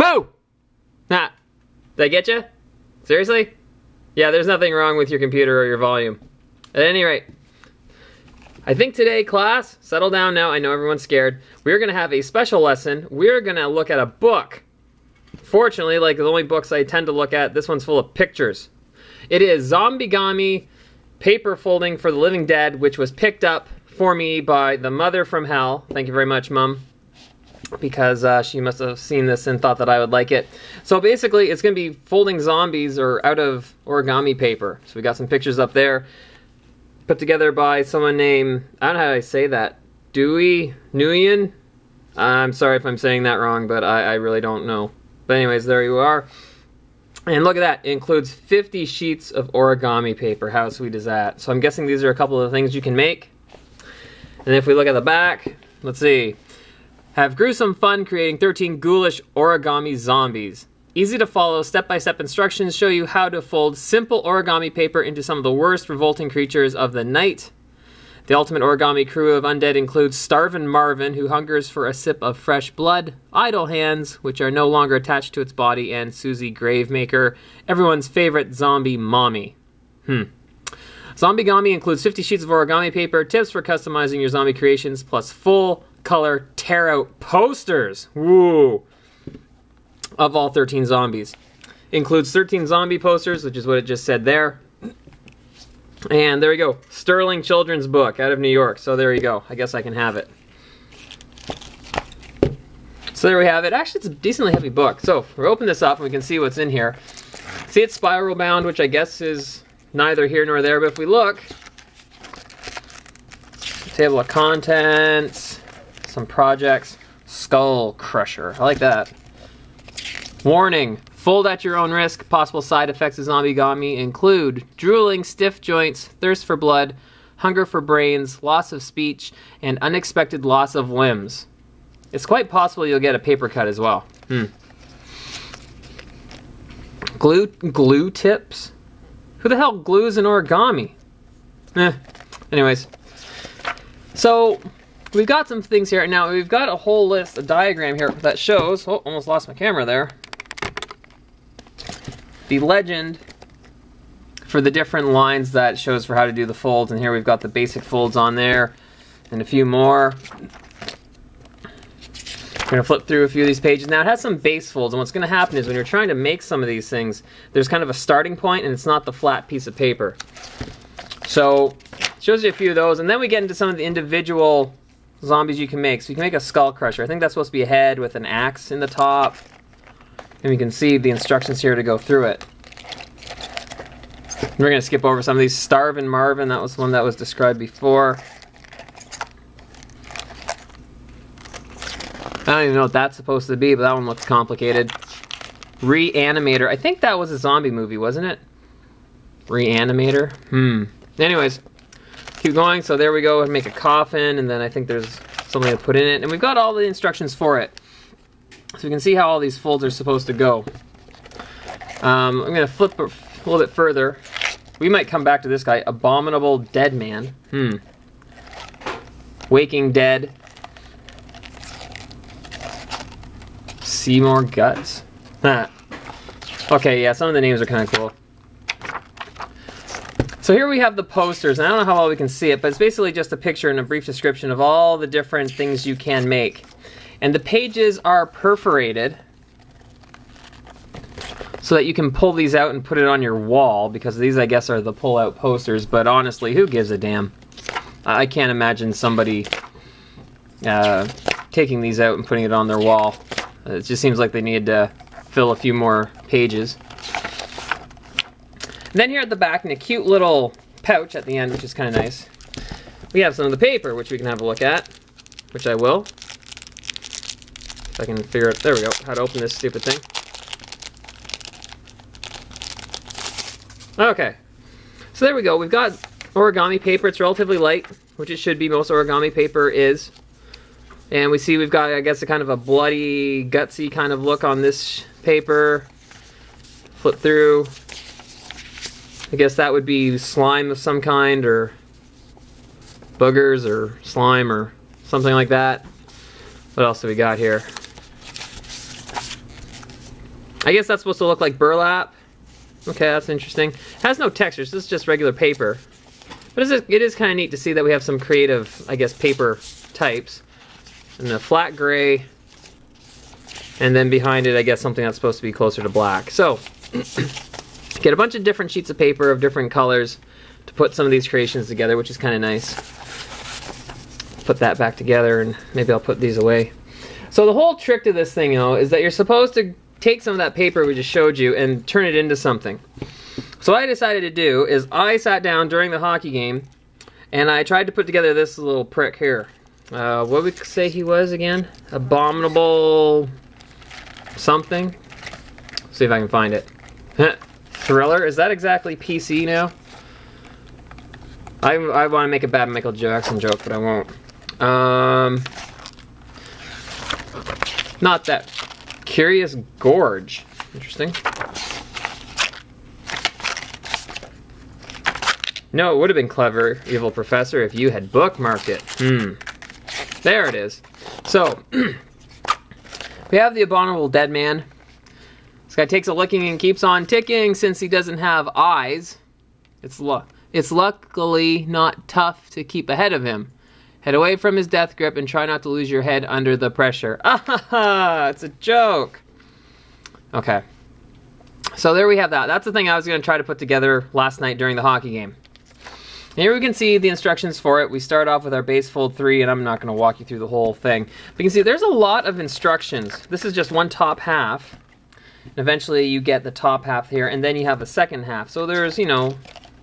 Phew! Nah. Did I get you? Seriously? Yeah, there's nothing wrong with your computer or your volume. At any rate, I think today, class, settle down now. I know everyone's scared. We're going to have a special lesson. We're going to look at a book. Fortunately, like the only books I tend to look at, this one's full of pictures. It is Zombigami, Paper Folding for the Living Dead, which was picked up for me by the Mother from Hell. Thank you very much, Mom. Because she must have seen this and thought that I would like it. So basically, it's going to be folding zombies or out of origami paper. So we got some pictures up there. Put together by someone named, I don't know how I say that, Dewey Nguyen? I'm sorry if I'm saying that wrong, but I really don't know. But anyways, there you are. And look at that, it includes 50 sheets of origami paper. How sweet is that? So I'm guessing these are a couple of things you can make. And if we look at the back, let's see. Have gruesome fun creating 13 ghoulish origami zombies. Easy to follow, step-by-step instructions show you how to fold simple origami paper into some of the worst revolting creatures of the night. The ultimate origami crew of undead includes Starvin' Marvin, who hungers for a sip of fresh blood, Idle Hands, which are no longer attached to its body, and Susie Gravemaker, everyone's favorite zombie mommy. Zombigami includes 50 sheets of origami paper, tips for customizing your zombie creations, plus full-color tear-out posters. Woo! Of all 13 zombies. Includes 13 zombie posters, which is what it just said there. And there we go. Sterling Children's Book out of New York. So there you go. I guess I can have it. So there we have it. Actually, it's a decently heavy book. So we open this up and we can see what's in here. See, it's spiral bound, which I guess is neither here nor there. But if we look, table of contents, some projects, Skull Crusher. I like that. Warning, fold at your own risk. Possible side effects of Zombigami include drooling, stiff joints, thirst for blood, hunger for brains, loss of speech, and unexpected loss of limbs. It's quite possible you'll get a paper cut as well. Glue tips? Who the hell glues an origami? Anyways. So, we've got some things here. Now, we've got a whole list, a diagram here that shows... Oh, almost lost my camera there. The legend for the different lines that shows for how to do the folds, and here we've got the basic folds on there and a few more. We're going to flip through a few of these pages. Now it has some base folds, and what's going to happen is when you're trying to make some of these things, there's kind of a starting point and it's not the flat piece of paper. So it shows you a few of those, and then we get into some of the individual zombies you can make. So you can make a skull crusher. I think that's supposed to be a head with an axe in the top. And you can see the instructions here to go through it. We're going to skip over some of these. Starvin' Marvin, that was one that was described before. I don't even know what that's supposed to be, but that one looks complicated. Reanimator. I think that was a zombie movie, wasn't it? Reanimator? Anyways, keep going. So there we go. And make a coffin, and then I think there's something to put in it. And we've got all the instructions for it. So we can see how all these folds are supposed to go. I'm going to flip a little bit further. We might come back to this guy. Abominable Dead Man. Waking Dead. Seymour Guts. Okay, yeah, some of the names are kind of cool. So here we have the posters, and I don't know how well we can see it, but it's basically just a picture and a brief description of all the different things you can make. And the pages are perforated so that you can pull these out and put it on your wall, because these, I guess, are the pull-out posters, but honestly, who gives a damn? I can't imagine somebody taking these out and putting it on their wall. It just seems like they need to fill a few more pages. And then here at the back, in a cute little pouch at the end, which is kind of nice, we have some of the paper, which we can have a look at, which I will. If I can figure out, there we go, how to open this stupid thing. Okay, so there we go. We've got origami paper. It's relatively light, which it should be. Most origami paper is. And we see we've got, I guess, a kind of a bloody, gutsy kind of look on this paper. Flip through. I guess that would be slime of some kind, or boogers, or slime, or something like that. What else do we got here? I guess that's supposed to look like burlap. Okay, that's interesting. It has no textures. This is just regular paper. But it is kind of neat to see that we have some creative, I guess, paper types. And the flat gray. And then behind it, I guess, something that's supposed to be closer to black. So, get a bunch of different sheets of paper of different colors to put some of these creations together, which is kind of nice. Put that back together, and maybe I'll put these away. So the whole trick to this thing, though, is that you're supposed to take some of that paper we just showed you and turn it into something. So what I decided to do is I sat down during the hockey game and I tried to put together this little prick here. What would we say he was again? Abominable something? See if I can find it. Thriller? Is that exactly PC now? I want to make a bad Michael Jackson joke, but I won't. Not that. Curious Gorge. Interesting. No, it would have been clever, evil professor, if you had bookmarked it. There it is. So, we have the abominable dead man. This guy takes a licking and keeps on ticking since he doesn't have eyes. It's luckily not tough to keep ahead of him. Head away from his death grip and try not to lose your head under the pressure. Ah ha ha! It's a joke. Okay. So there we have that. That's the thing I was going to try to put together last night during the hockey game. Here we can see the instructions for it. We start off with our base fold 3, and I'm not going to walk you through the whole thing. But you can see there's a lot of instructions. This is just one top half. And eventually you get the top half here, and then you have the second half. So there's, you know,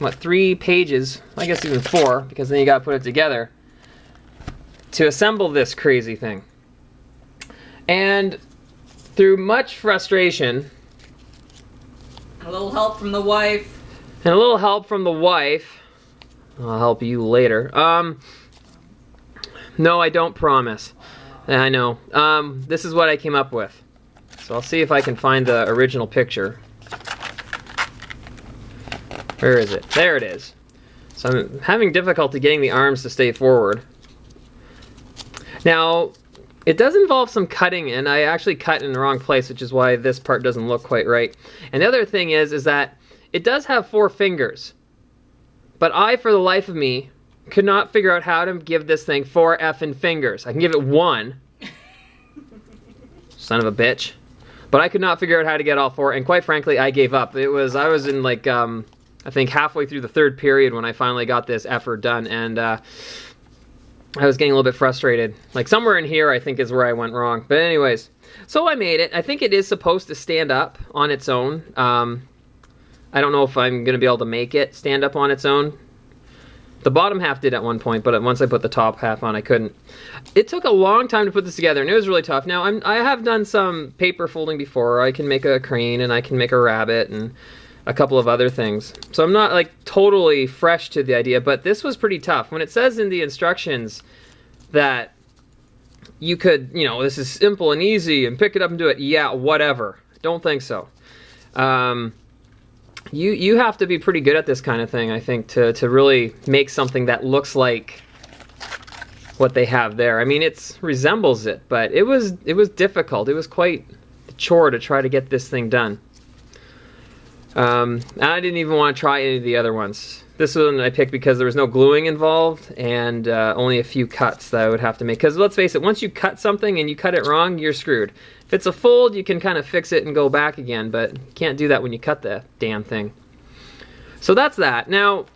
what, 3 pages, I guess even 4, because then you got to put it together to assemble this crazy thing. And through much frustration, a little help from the wife. And a little help from the wife. I'll help you later. No, I don't promise. I know. This is what I came up with. So I'll see if I can find the original picture. Where is it? There it is. So I'm having difficulty getting the arms to stay forward. Now, it does involve some cutting, and I actually cut in the wrong place, which is why this part doesn't look quite right. And the other thing is that it does have 4 fingers. But I, for the life of me, could not figure out how to give this thing 4 effing fingers. I can give it 1. Son of a bitch. But I could not figure out how to get all 4, and quite frankly, I gave up. I was in like, I think halfway through the 3rd period when I finally got this effort done, and I was getting a little bit frustrated. Like somewhere in here I think is where I went wrong. But anyways, so I made it. I think it is supposed to stand up on its own. I don't know if I'm going to be able to make it stand up on its own. The bottom half did at one point, but once I put the top half on, I couldn't. It took a long time to put this together, and it was really tough. Now, I have done some paper folding before. I can make a crane, and I can make a rabbit, and a couple of other things. So I'm not like totally fresh to the idea, but this was pretty tough. When it says in the instructions that you could, you know, this is simple and easy and pick it up and do it, yeah, whatever. Don't think so. You have to be pretty good at this kind of thing, I think, to really make something that looks like what they have there. I mean, it resembles it, but it was difficult. It was quite a chore to try to get this thing done. And I didn't even want to try any of the other ones. This one I picked because there was no gluing involved and only a few cuts that I would have to make. Because let's face it, once you cut something and you cut it wrong, you're screwed. If it's a fold, you can kind of fix it and go back again, but you can't do that when you cut the damn thing. So that's that. Now,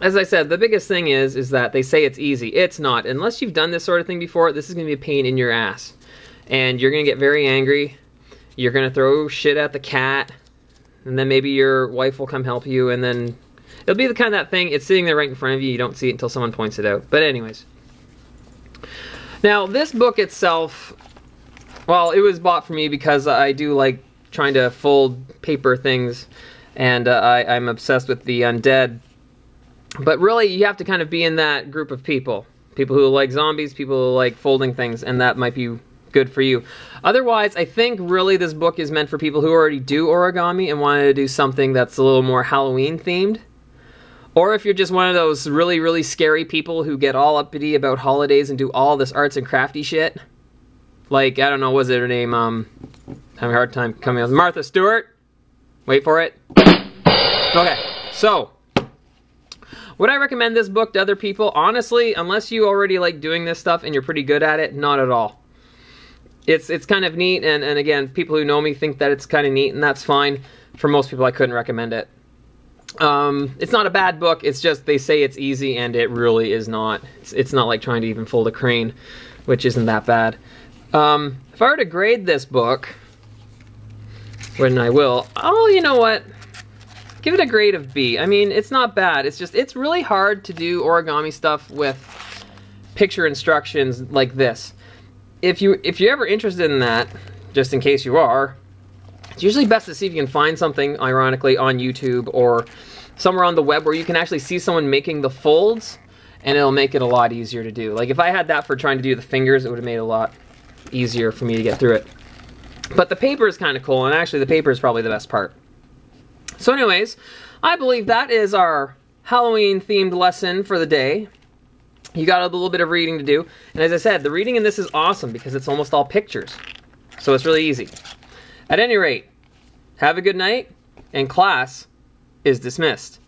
as I said, the biggest thing is that they say it's easy. It's not. Unless you've done this sort of thing before, this is going to be a pain in your ass. And you're going to get very angry. You're going to throw shit at the cat. And then maybe your wife will come help you, and then it'll be the kind of that thing, it's sitting there right in front of you, you don't see it until someone points it out. But anyways. Now, this book itself, well, it was bought for me because I do like trying to fold paper things, and I'm obsessed with the undead. But really, you have to kind of be in that group of people. People who like zombies, people who like folding things, and that might be good for you. Otherwise, I think really this book is meant for people who already do origami and want to do something that's a little more Halloween themed. Or if you're just one of those really, really scary people who get all uppity about holidays and do all this arts and crafty shit. Like, I don't know, what was her name? Having a hard time coming up. Martha Stewart. Wait for it. Okay, so would I recommend this book to other people? Honestly, unless you already like doing this stuff and you're pretty good at it, not at all. It's kind of neat, and again, people who know me think that it's kind of neat, and that's fine. For most people, I couldn't recommend it. It's not a bad book, it's just they say it's easy, and it really is not. It's not like trying to even fold a crane, which isn't that bad. If I were to grade this book, when I will, oh, you know what? Give it a grade of B. I mean, it's not bad. It's just, it's really hard to do origami stuff with picture instructions like this. If you're ever interested in that, just in case you are, it's usually best to see if you can find something, ironically, on YouTube or somewhere on the web where you can actually see someone making the folds, and it'll make it a lot easier to do. Like, if I had that for trying to do the fingers, it would have made it a lot easier for me to get through it. But the paper is kind of cool, and actually the paper is probably the best part. So anyways, I believe that is our Halloween-themed lesson for the day. You got a little bit of reading to do. And as I said, the reading in this is awesome because it's almost all pictures. So it's really easy. At any rate, have a good night, and class is dismissed.